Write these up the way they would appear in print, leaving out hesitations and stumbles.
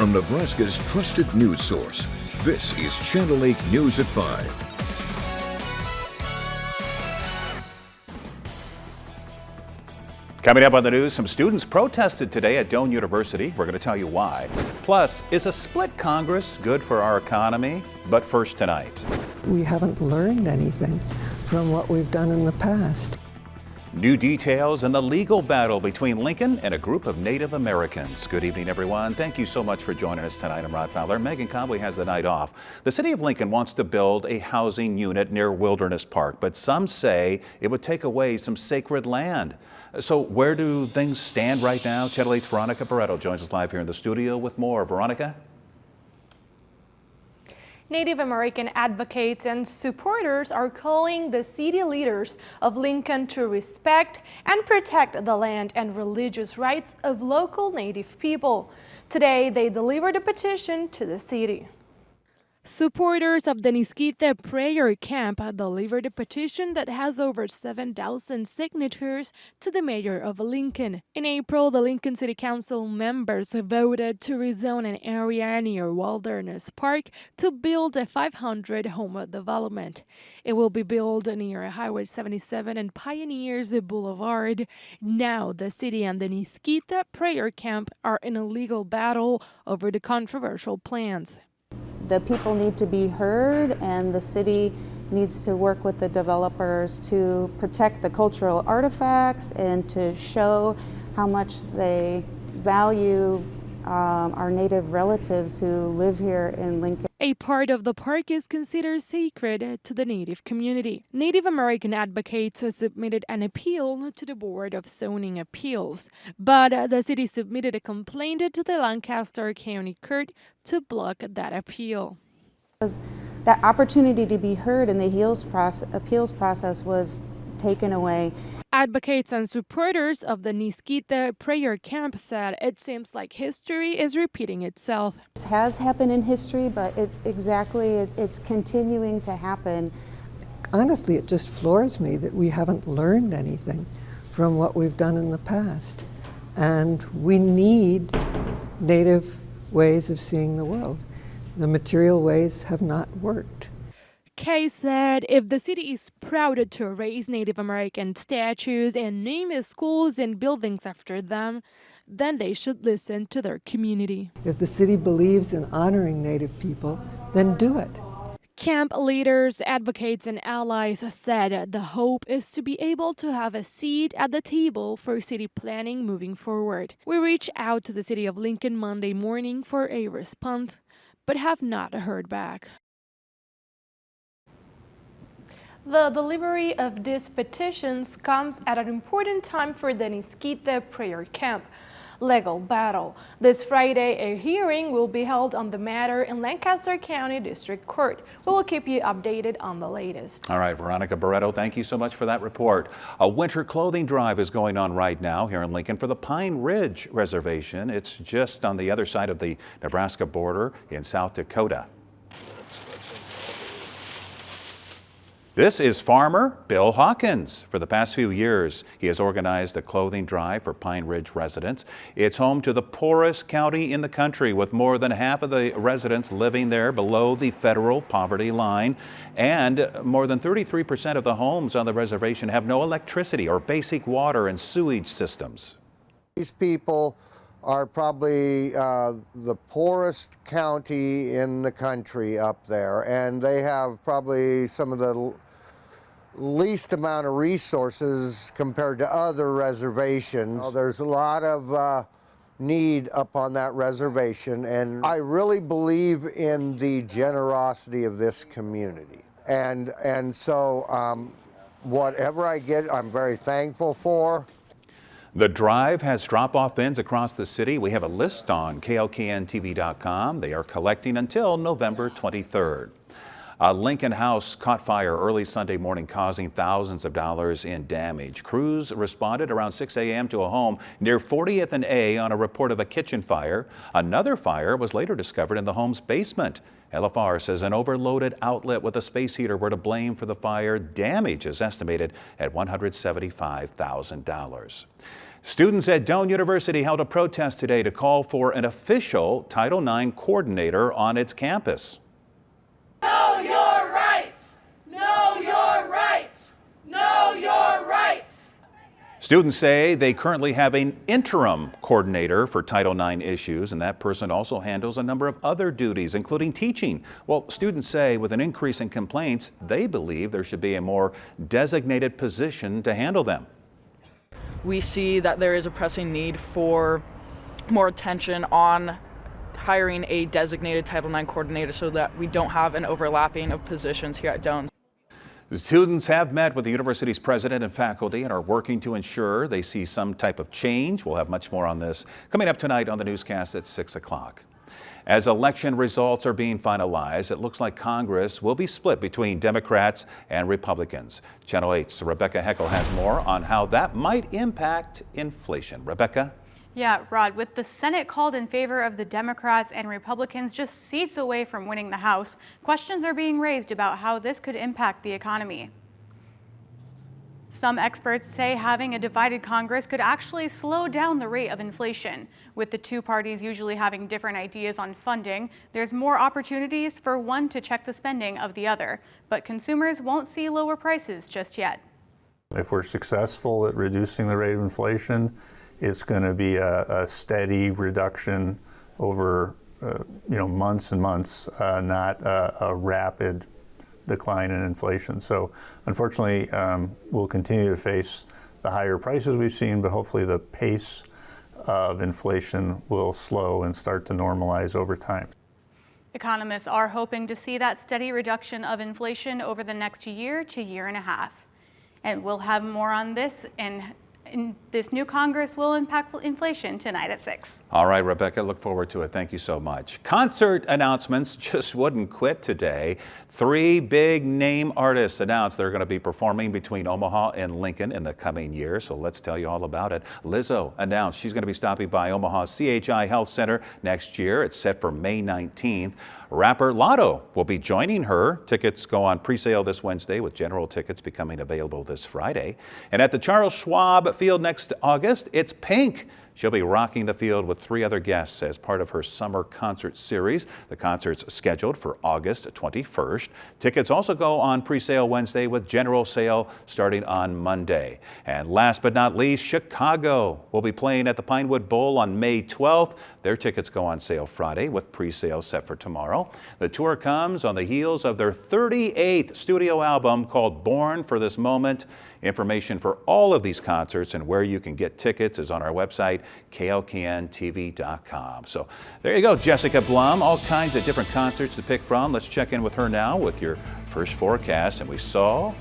from Nebraska's trusted news source. This is Channel 8 News at 5. Coming up on the news, some students protested today at Doane University. We're going to tell you why. Plus, is a split Congress good for our economy? But first tonight. We haven't learned anything from what we've done in the past. New details in the legal battle between Lincoln and a group of Native Americans. Good evening, everyone. Thank you so much for joining us tonight. I'm Rod Fowler. Megan Conley has the night off. The city of Lincoln wants to build a housing unit near Wilderness Park, but some say it would take away some sacred land. So where do things stand right now? Channel 8's Veronica Barreto joins us live here in the studio with more. Veronica? Native American advocates and supporters are calling the city leaders of Lincoln to respect and protect the land and religious rights of local Native people. Today, they delivered a petition to the city. Supporters of the Niskita Prayer Camp delivered a petition that has over 7,000 signatures to the mayor of Lincoln. In April, the Lincoln City Council members voted to rezone an area near Wilderness Park to build a 500-home development. It will be built near Highway 77 and Pioneers Boulevard. Now, the city and the Niskita Prayer Camp are in a legal battle over the controversial plans. The people need to be heard, and the city needs to work with the developers to protect the cultural artifacts and to show how much they value our Native relatives who live here in Lincoln. A part of the park is considered sacred to the Native community. Native American advocates submitted an appeal to the Board of Zoning Appeals, but the city submitted a complaint to the Lancaster County Court to block that appeal. That opportunity to be heard in the appeals process was taken away. Advocates and supporters of the Niskita Prayer Camp said it seems like history is repeating itself. This has happened in history, but it's continuing to happen. Honestly, it just floors me that we haven't learned anything from what we've done in the past. And we need Native ways of seeing the world. The material ways have not worked. Kay said if the city is proud to raise Native American statues and name schools and buildings after them, then they should listen to their community. If the city believes in honoring Native people, then do it. Camp leaders, advocates, and allies said the hope is to be able to have a seat at the table for city planning moving forward. We reached out to the city of Lincoln Monday morning for a response, but have not heard back. The delivery of these petitions comes at an important time for the Niskita Prayer Camp legal battle. This Friday, a hearing will be held on the matter in Lancaster County District Court. We will keep you updated on the latest. All right, Veronica Barreto, thank you so much for that report. A winter clothing drive is going on right now here in Lincoln for the Pine Ridge Reservation. It's just on the other side of the Nebraska border in South Dakota. This is farmer Bill Hawkins. For the past few years, he has organized a clothing drive for Pine Ridge residents. It's home to the poorest county in the country, with more than half of the residents living there below the federal poverty line. And more than 33% of the homes on the reservation have no electricity or basic water and sewage systems. These people are probably the poorest county in the country up there, and they have probably some of the least amount of resources compared to other reservations. There's a lot of need up on that reservation, and I really believe in the generosity of this community. And so whatever I get, I'm very thankful for. The drive has drop-off bins across the city. We have a list on KLKNTV.com. They are collecting until November 23rd. A Lincoln house caught fire early Sunday morning, causing thousands of dollars in damage. Crews responded around 6 a.m. to a home near 40th and A on a report of a kitchen fire. Another fire was later discovered in the home's basement. LFR says an overloaded outlet with a space heater were to blame for the fire. Damage is estimated at $175,000. Students at Doane University held a protest today to call for an official Title IX coordinator on its campus. Know your rights! Know your rights! Know your rights! Students say they currently have an interim coordinator for Title IX issues, and that person also handles a number of other duties, including teaching. Well, students say with an increase in complaints, they believe there should be a more designated position to handle them. We see that there is a pressing need for more attention on hiring a designated Title IX coordinator so that we don't have an overlapping of positions here at Doane. The students have met with the university's president and faculty and are working to ensure they see some type of change. We'll have much more on this coming up tonight on the newscast at 6 o'clock. As election results are being finalized, it looks like Congress will be split between Democrats and Republicans. Channel 8's Rebecca Heckel has more on how that might impact inflation. Rebecca? Yeah, Rod, with the Senate called in favor of the Democrats and Republicans just seats away from winning the House, questions are being raised about how this could impact the economy. Some experts say having a divided Congress could actually slow down the rate of inflation. With the two parties usually having different ideas on funding, there's more opportunities for one to check the spending of the other. But consumers won't see lower prices just yet. If we're successful at reducing the rate of inflation, it's going to be a steady reduction over months and months, not a rapid decline in inflation. So unfortunately, we'll continue to face the higher prices we've seen, but hopefully the pace of inflation will slow and start to normalize over time. Economists are hoping to see that steady reduction of inflation over the next year to year and a half. And we'll have more on this, and this new Congress will impact inflation tonight at 6. All right, Rebecca, look forward to it. Thank you so much. Concert announcements just wouldn't quit today. 3 big name artists announced they're going to be performing between Omaha and Lincoln in the coming year. So let's tell you all about it. Lizzo announced she's going to be stopping by Omaha's CHI Health Center next year. It's set for May 19th. Rapper Lotto will be joining her. Tickets go on pre-sale this Wednesday, with general tickets becoming available this Friday. And at the Charles Schwab Field next August, it's Pink. She'll be rocking the field with 3 other guests as part of her summer concert series. The concert's scheduled for August 21st. Tickets also go on pre-sale Wednesday, with general sale starting on Monday. And last but not least, Chicago will be playing at the Pinewood Bowl on May 12th. Their tickets go on sale Friday, with pre-sale set for tomorrow. The tour comes on the heels of their 38th studio album called Born for This Moment. Information for all of these concerts and where you can get tickets is on our website, klkntv.com. So there you go, Jessica Blum, all kinds of different concerts to pick from. Let's check in with her now with your first forecast. And we saw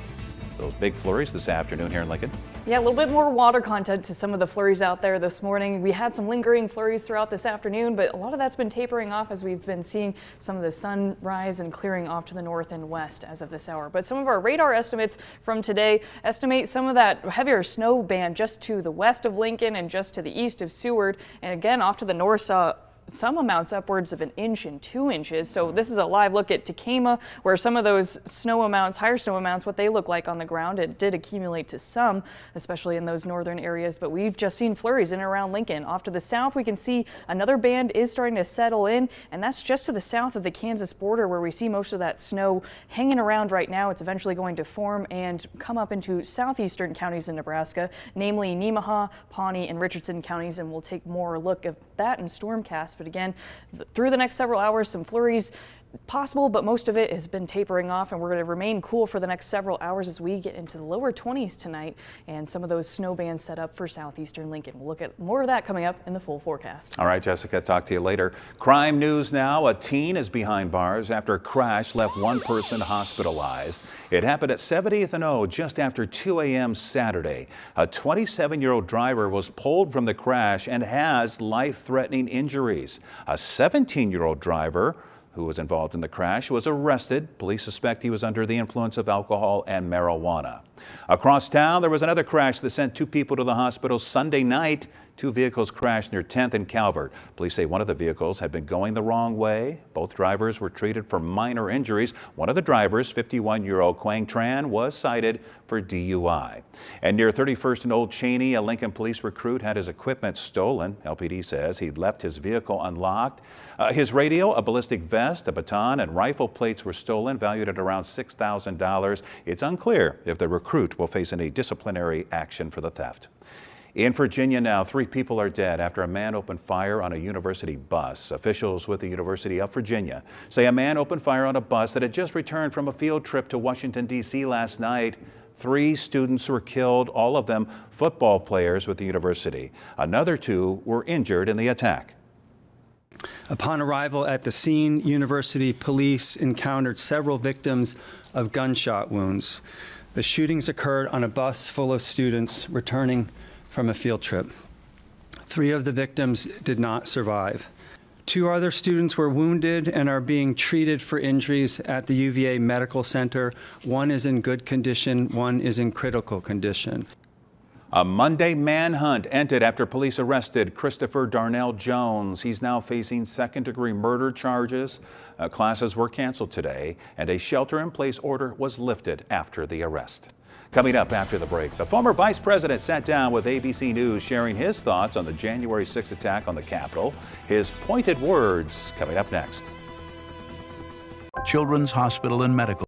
those big flurries this afternoon here in Lincoln. Yeah, a little bit more water content to some of the flurries out there this morning. We had some lingering flurries throughout this afternoon, but a lot of that's been tapering off as we've been seeing some of the sun rise and clearing off to the north and west as of this hour. But some of our radar estimates from today estimate some of that heavier snow band just to the west of Lincoln and just to the east of Seward. And again, off to the north, saw some amounts upwards of 1 inch and 2 inches. So this is a live look at Tekamah, where some of those snow amounts, higher snow amounts, what they look like on the ground. It did accumulate to some, especially in those northern areas, but we've just seen flurries in and around Lincoln. Off to the south, we can see another band is starting to settle in, and that's just to the south of the Kansas border, where we see most of that snow hanging around right now. It's eventually going to form and come up into southeastern counties in Nebraska, namely Nemaha, Pawnee, and Richardson counties, and we'll take more look at that in Stormcast. But again, through the next several hours, some flurries possible, but most of it has been tapering off, and we're going to remain cool for the next several hours as we get into the lower 20s tonight, and some of those snow bands set up for southeastern Lincoln. We'll look at more of that coming up in the full forecast. All right, Jessica, talk to you later. Crime news now. A teen is behind bars after a crash left one person hospitalized. It happened at 70th and O just after 2 a.m. Saturday. A 27-year-old driver was pulled from the crash and has life-threatening injuries. A 17-year-old driver who was involved in the crash was arrested. Police suspect he was under the influence of alcohol and marijuana. Across town, there was another crash that sent 2 people to the hospital Sunday night. Two vehicles crashed near 10th and Calvert. Police say one of the vehicles had been going the wrong way. Both drivers were treated for minor injuries. One of the drivers, 51-year-old Quang Tran, was cited for DUI. And near 31st and Old Cheney, a Lincoln police recruit had his equipment stolen. LPD says he'd left his vehicle unlocked. His radio, a ballistic vest, a baton, and rifle plates were stolen, valued at around $6,000. It's unclear if the recruit will face any disciplinary action for the theft. In Virginia now, 3 people are dead after a man opened fire on a university bus. Officials with the University of Virginia say a man opened fire on a bus that had just returned from a field trip to Washington, D.C. last night. 3 students were killed, all of them football players with the university. Another 2 were injured in the attack. Upon arrival at the scene, university police encountered several victims of gunshot wounds. The shootings occurred on a bus full of students returning from a field trip. 3 of the victims did not survive. 2 other students were wounded and are being treated for injuries at the UVA Medical Center. 1 is in good condition, 1 is in critical condition. A Monday manhunt ended after police arrested Christopher Darnell Jones. He's now facing second-degree murder charges. Classes were canceled today, and a shelter-in-place order was lifted after the arrest. Coming up after the break, the former vice president sat down with ABC News, sharing his thoughts on the January 6th attack on the Capitol. His pointed words coming up next. Children's Hospital and Medical.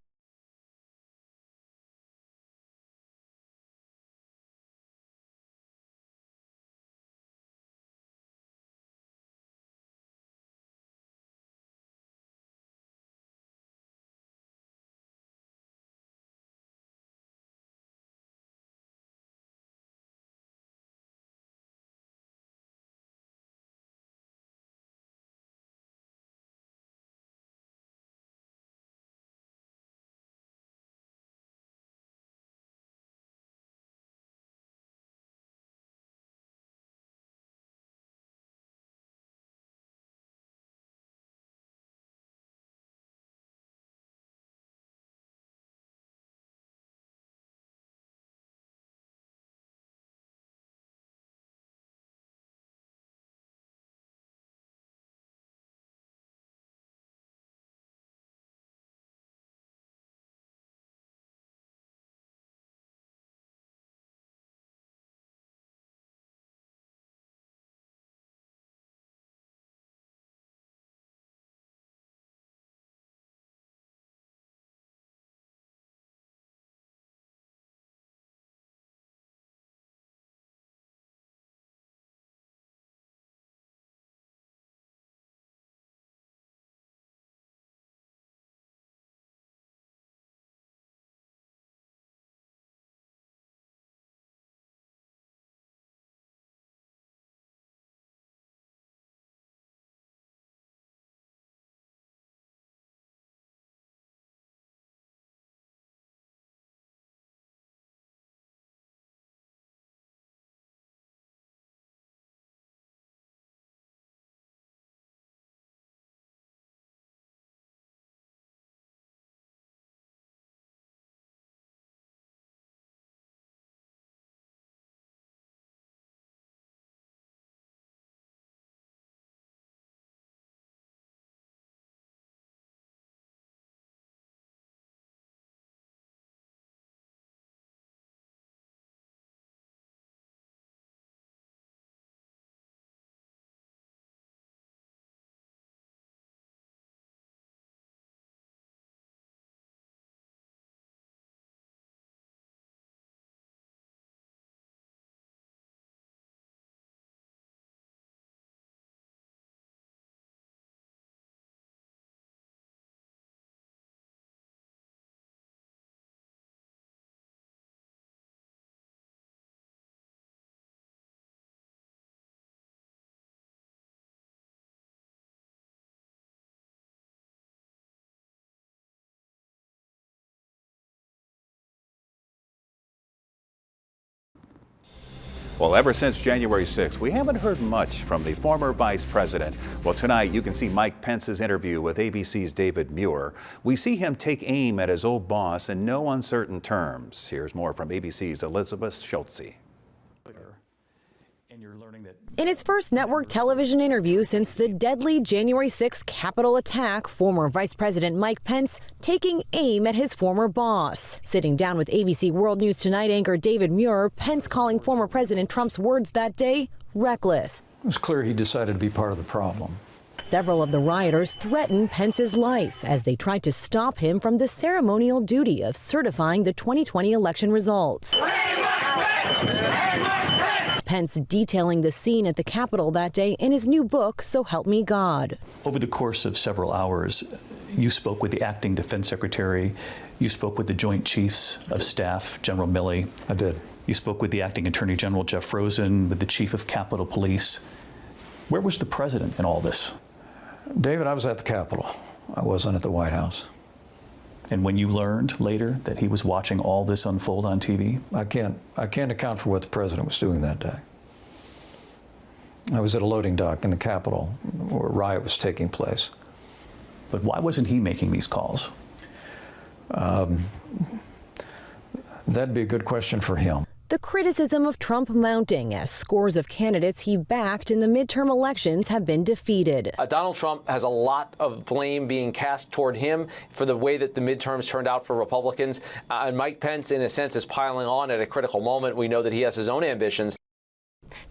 Well, ever since January 6th, we haven't heard much from the former vice president. Well, tonight you can see Mike Pence's interview with ABC's David Muir. We see him take aim at his old boss in no uncertain terms. Here's more from ABC's Elizabeth Schultze. In his first network television interview since the deadly January 6th Capitol attack, former Vice President Mike Pence taking aim at his former boss. Sitting down with ABC World News Tonight anchor David Muir, Pence calling former President Trump's words that day reckless. It was clear he decided to be part of the problem. Several of the rioters threatened Pence's life as they tried to stop him from the ceremonial duty of certifying the 2020 election results. Pence detailing the scene at the Capitol that day in his new book, So Help Me God. Over the course of several hours, you spoke with the acting defense secretary, you spoke with the Joint Chiefs of Staff, General Milley. I did. You spoke with the acting Attorney General, Jeff Rosen, with the Chief of Capitol Police. Where was the president in all this? David, I was at the Capitol. I wasn't at the White House. And when you learned later that he was watching all this unfold on TV? I can't account for what the president was doing that day. I was at a loading dock in the Capitol where a riot was taking place. But why wasn't he making these calls? That'd be a good question for him. The criticism of Trump mounting as scores of candidates he backed in the midterm elections have been defeated. Donald Trump has a lot of blame being cast toward him for the way that the midterms turned out for Republicans. And Mike Pence, in a sense, is piling on at a critical moment. We know that he has his own ambitions.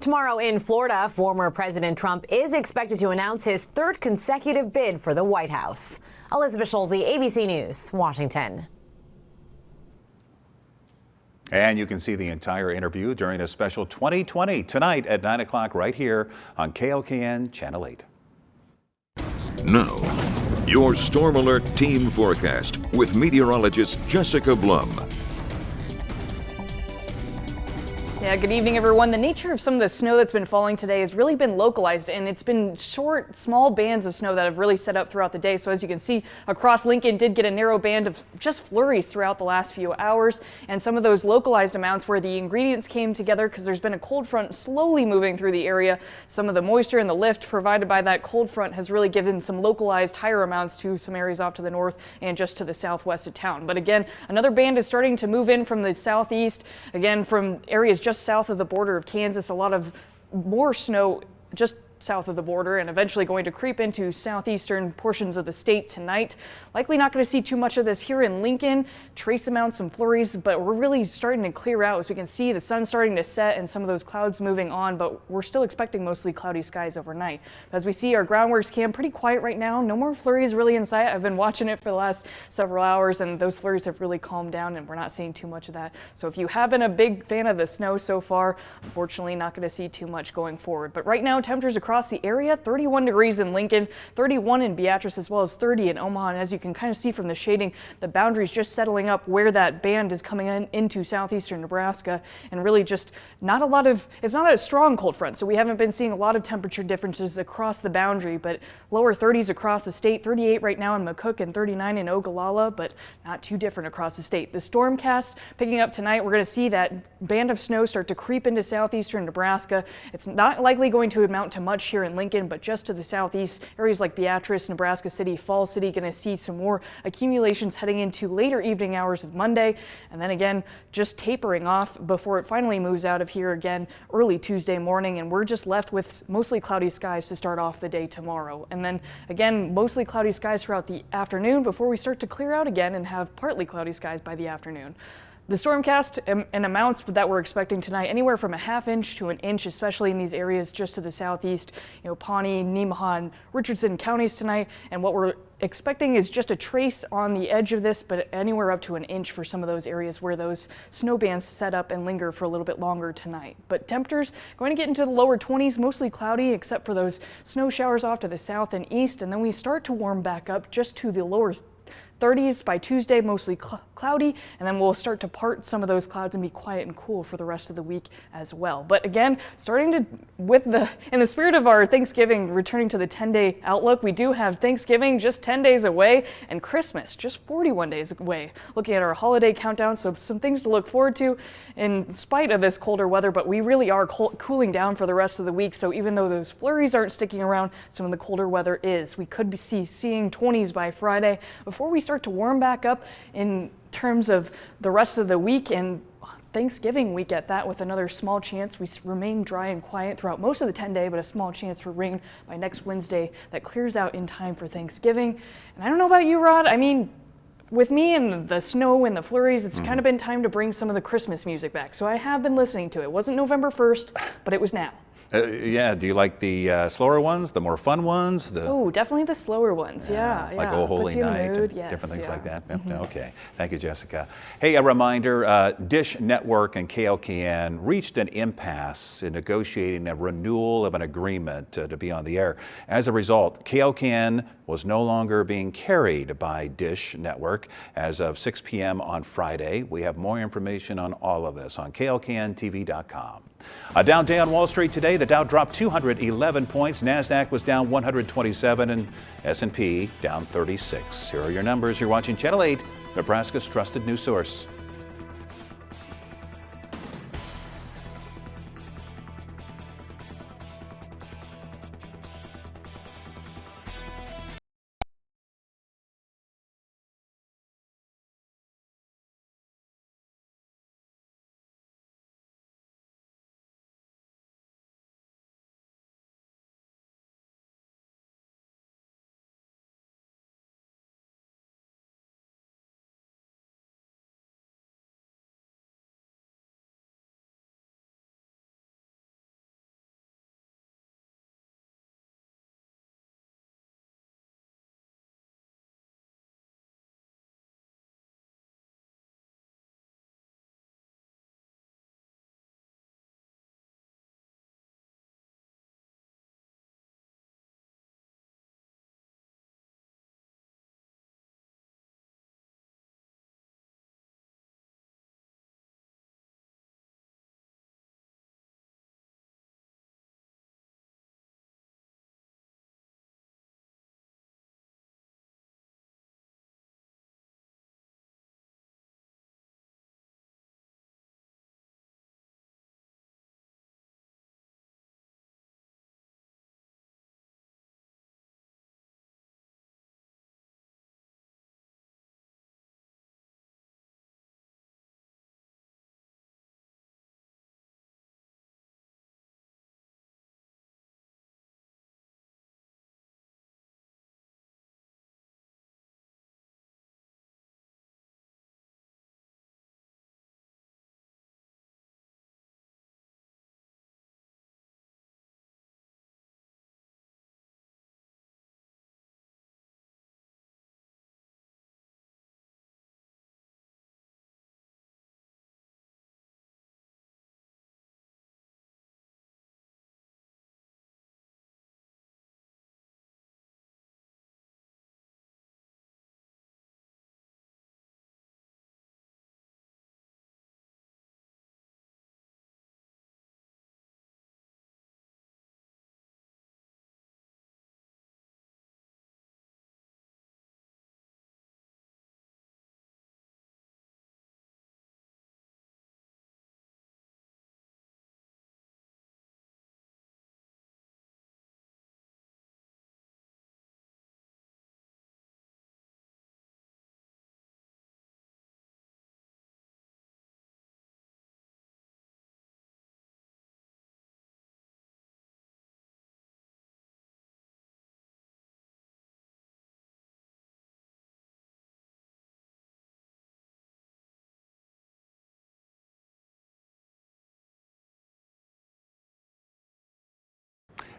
Tomorrow in Florida, former President Trump is expected to announce his third consecutive bid for the White House. Elizabeth Schulze, ABC News, Washington. And you can see the entire interview during a special 2020 tonight at 9 o'clock right here on KOKN Channel 8. Now, your Storm Alert team forecast with meteorologist Jessica Blum. Yeah, good evening, everyone. The nature of some of the snow that's been falling today has really been localized, and it's been short, small bands of snow that have really set up throughout the day. So as you can see, across Lincoln did get a narrow band of just flurries throughout the last few hours, and some of those localized amounts where the ingredients came together because there's been a cold front slowly moving through the area. Some of the moisture and the lift provided by that cold front has really given some localized higher amounts to some areas off to the north and just to the southwest of town. But again, another band is starting to move in from the southeast, again from areas just south of the border of Kansas. A lot of more snow just south of the border and eventually going to creep into southeastern portions of the state tonight. Likely not going to see too much of this here in Lincoln. Trace amounts, some flurries, but we're really starting to clear out. As we can see, the sun's starting to set and some of those clouds moving on, but we're still expecting mostly cloudy skies overnight. As we see, our groundworks cam pretty quiet right now. No more flurries really in sight. I've been watching it for the last several hours and those flurries have really calmed down and we're not seeing too much of that. So if you have been a big fan of the snow so far, unfortunately not going to see too much going forward. But right now, temperatures across the area, 31 degrees in Lincoln, 31 in Beatrice, as well as 30 in Omaha. And as you can kind of see from the shading, the boundaries just settling up where that band is coming into southeastern Nebraska, and really just not a lot of, it's not a strong cold front, so we haven't been seeing a lot of temperature differences across the boundary, but lower 30s across the state, 38 right now in McCook and 39 in Ogallala, but not too different across the state. The stormcast picking up tonight, we're going to see that band of snow start to creep into southeastern Nebraska. It's not likely going to amount to much here in Lincoln, but just to the southeast, areas like Beatrice, Nebraska City, Falls City, going to see some more accumulations heading into later evening hours of Monday, and then again just tapering off before it finally moves out of here again early Tuesday morning, and we're just left with mostly cloudy skies to start off the day tomorrow. And then again, mostly cloudy skies throughout the afternoon before we start to clear out again and have partly cloudy skies by the afternoon. The stormcast and amounts that we're expecting tonight, anywhere from a ½ inch to an inch, especially in these areas just to the southeast, Pawnee, Nemaha, and Richardson counties tonight. And what we're expecting is just a trace on the edge of this, but anywhere up to an inch for some of those areas where those snow bands set up and linger for a little bit longer tonight. But temperatures going to get into the lower 20s, mostly cloudy, except for those snow showers off to the south and east. And then we start to warm back up just to the lower 30s by Tuesday, mostly cloudy, and then we'll start to part some of those clouds and be quiet and cool for the rest of the week as well. But again, starting to, in the spirit of our Thanksgiving, returning to the 10-day outlook, we do have Thanksgiving just 10 days away and Christmas just 41 days away. Looking at our holiday countdown, so some things to look forward to in spite of this colder weather, but we really are cooling down for the rest of the week. So even though those flurries aren't sticking around, some of the colder weather is. We could be seeing 20s by Friday before we start to warm back up in terms of the rest of the week and Thanksgiving week at that, with another small chance. We remain dry and quiet throughout most of the 10-day, but a small chance for rain by next Wednesday that clears out in time for Thanksgiving. And I don't know about you, Rod. I mean, with me and the snow and the flurries, it's kind of been time to bring some of the Christmas music back. So I have been listening to it. It wasn't November 1st, but it was now. Yeah, do you like the slower ones, the more fun ones? Oh, definitely the slower ones, yeah. Like Oh Holy Night and different things like that. Okay, thank you, Jessica. Hey, a reminder, Dish Network and KLKN reached an impasse in negotiating a renewal of an agreement to be on the air. As a result, KLKN was no longer being carried by Dish Network as of 6 p.m. on Friday. We have more information on all of this on klkntv.com. A down day on Wall Street today. The Dow dropped 211 points. NASDAQ was down 127 and S&P down 36. Here are your numbers. You're watching Channel 8, Nebraska's trusted news source.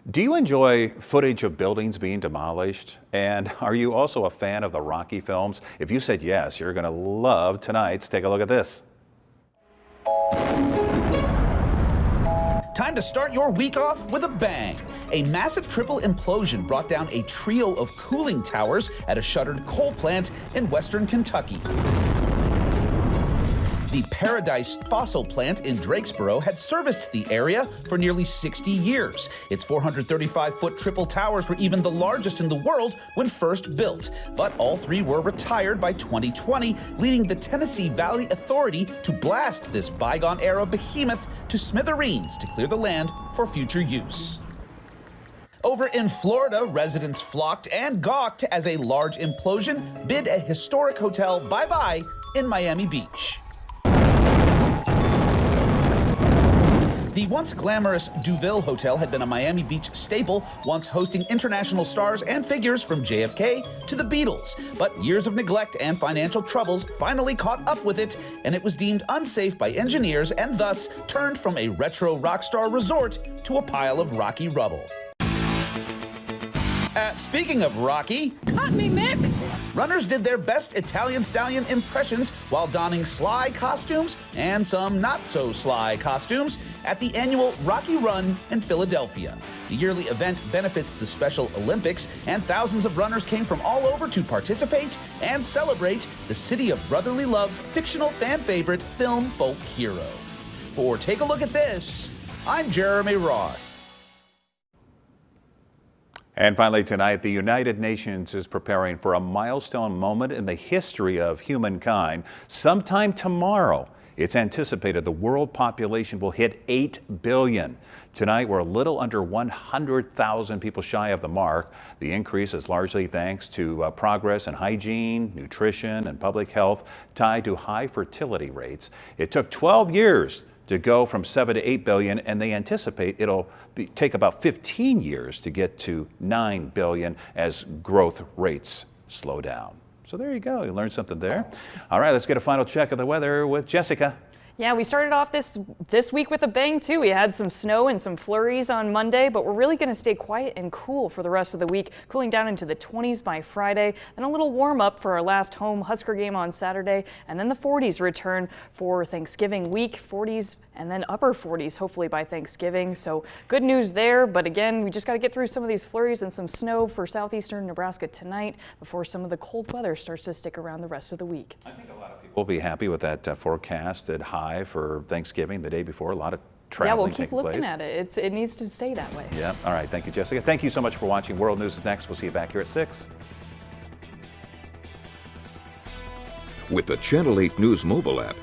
Do you enjoy footage of buildings being demolished? And are you also a fan of the Rocky films? If you said yes, you're going to love tonight's. Take a look at this. Time to start your week off with a bang. A massive triple implosion brought down a trio of cooling towers at a shuttered coal plant in western Kentucky. The Paradise Fossil plant in Drakesboro had serviced the area for nearly 60 years. Its 435-foot triple towers were even the largest in the world when first built, but all three were retired by 2020, leading the Tennessee Valley Authority to blast this bygone-era behemoth to smithereens to clear the land for future use. Over in Florida, residents flocked and gawked as a large implosion bid a historic hotel bye-bye in Miami Beach. The once glamorous Duville Hotel had been a Miami Beach staple, once hosting international stars and figures from JFK to the Beatles. But years of neglect and financial troubles finally caught up with it, and it was deemed unsafe by engineers and thus turned from a retro rock star resort to a pile of rocky rubble. Speaking of Rocky, Cut me, Mick! runners did their best Italian stallion impressions while donning sly costumes and some not-so-sly costumes at the annual Rocky Run in Philadelphia. The yearly event benefits the Special Olympics, and thousands of runners came from all over to participate and celebrate the City of Brotherly Love's fictional fan favorite film folk hero. For Take a Look at This, I'm Jeremy Roth. And finally tonight, the United Nations is preparing for a milestone moment in the history of humankind. Sometime tomorrow, it's anticipated the world population will hit 8 billion. Tonight, we're a little under 100,000 people shy of the mark. The increase is largely thanks to progress in hygiene, nutrition, and public health tied to high fertility rates. It took 12 years to go from 7 to 8 billion, and they anticipate it'll take about 15 years to get to 9 billion as growth rates slow down. So there you go, you learned something there. All right, let's get a final check of the weather with Jessica. Yeah, we started off this week with a bang too. We had some snow and some flurries on Monday, but we're really going to stay quiet and cool for the rest of the week, cooling down into the 20s by Friday, then a little warm up for our last home Husker game on Saturday, and then the 40s return for Thanksgiving week, 40s and then upper 40s hopefully by Thanksgiving. So good news there, but again, we just got to get through some of these flurries and some snow for southeastern Nebraska tonight before some of the cold weather starts to stick around the rest of the week. I think a lot of people will be happy with that forecasted high for Thanksgiving the day before. A lot of traveling Yeah, we'll keep taking looking place. at it. It needs to stay that way. Yeah. All right. Thank you, Jessica. Thank you so much for watching. World News is next. We'll see you back here at 6. With the Channel 8 News mobile app,